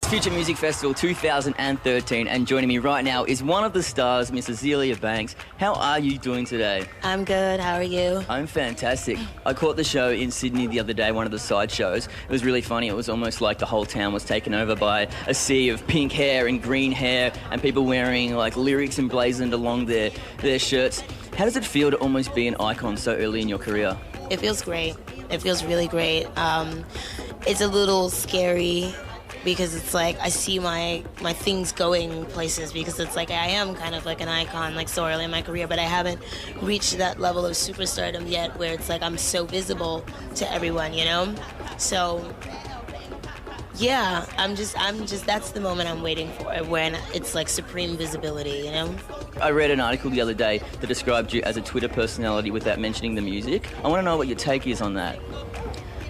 Future Music Festival 2013, and joining me right now is one of the stars, Miss Azealia Banks. How are you doing today? I'm good. How are you? I'm fantastic. I caught the show in Sydney the other day, one of the side shows. It was really funny. It was almost like the whole town was taken over by a sea of pink hair and green hair and people wearing like lyrics emblazoned along their shirts. How does it feel to almost be an icon so early in your career? It feels great. It feels really great. It's a little scary because it's like I see my things going places, because it's like I am kind of like an icon like so early in my career, but I haven't reached that level of superstardom yet where it's like I'm so visible to everyone, you know? So yeah, I'm just that's the moment I'm waiting for, when it's like supreme visibility, you know? I read an article the other day that described you as a Twitter personality without mentioning the music. I want to know what your take is on that.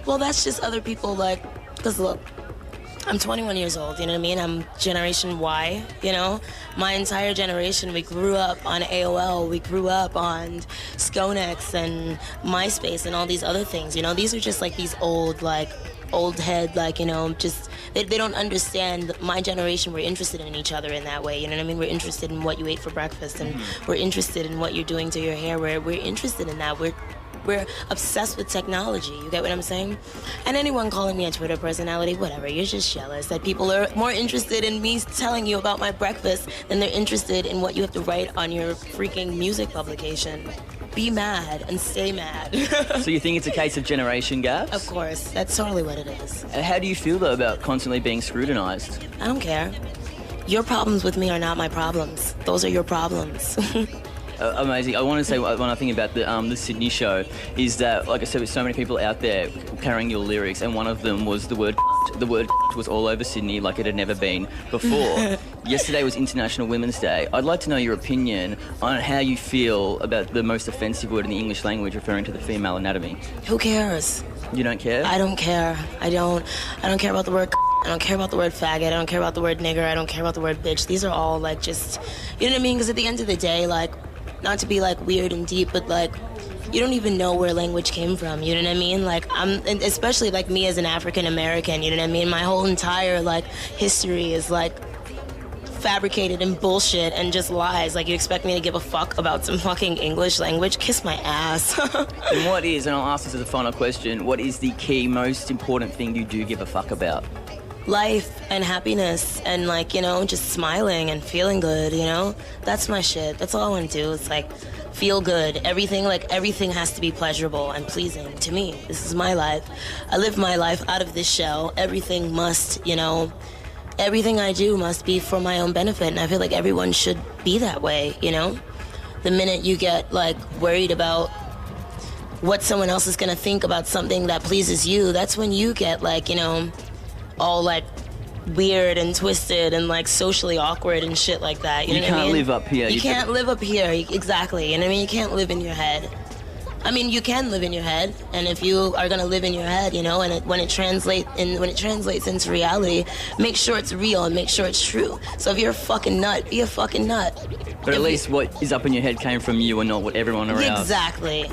Well, that's just other people, like, because look, I'm 21 years old, you know what I mean? I'm Generation Y, you know? My entire generation, we grew up on AOL, we grew up on Skonex and MySpace and all these other things, you know? These are just like these old head, like, you know, just, they don't understand. My generation, we're interested in each other in that way, you know what I mean? We're interested in what you ate for breakfast, and we're interested in what you're doing to your hair. We're interested in that. We're obsessed with technology, you get what I'm saying? And anyone calling me a Twitter personality, whatever, you're just jealous that people are more interested in me telling you about my breakfast than they're interested in what you have to write on your freaking music publication. Be mad and stay mad. So you think it's a case of generation gaps? Of course, that's totally what it is. How do you feel, though, about constantly being scrutinized? I don't care. Your problems with me are not my problems. Those are your problems. Amazing. I want to say one thing about the Sydney show is that, like I said, with so many people out there carrying your lyrics, and one of them was the word was all over Sydney like it had never been before. Yesterday was International Women's Day. I'd like to know your opinion on how you feel about the most offensive word in the English language referring to the female anatomy. Who cares? You don't care? I don't care. I don't care about the word I don't care about the word faggot. I don't care about the word nigger. I don't care about the word bitch. These are all like just, you know what I mean? Because at the end of the day, like, not to be like weird and deep, but like, you don't even know where language came from, you know what I mean? Like, and especially like me as an African American, you know what I mean? My whole entire like history is like fabricated and bullshit and just lies. Like, you expect me to give a fuck about some fucking English language? Kiss my ass. And what is, and I'll ask this as a final question, what is the key, most important thing you do give a fuck about? Life and happiness and, like, you know, just smiling and feeling good, you know? That's my shit. That's all I want to do. It's like feel good. Everything has to be pleasurable and pleasing to me. This is my life. I live my life out of this shell. Everything must, you know, everything I do must be for my own benefit, and I feel like everyone should be that way, you know? The minute you get like worried about what someone else is gonna think about something that pleases you, that's when you get like, you know, all like weird and twisted and like socially awkward and shit like that. You know what I mean? You can't live up here. You can't live up here, exactly. You know what I mean? You can't live in your head. I mean, you can live in your head, and if you are gonna live in your head, you know, and when it translates into reality, make sure it's real and make sure it's true. So if you're a fucking nut, be a fucking nut. But at least what is up in your head came from you and not what everyone around. Exactly.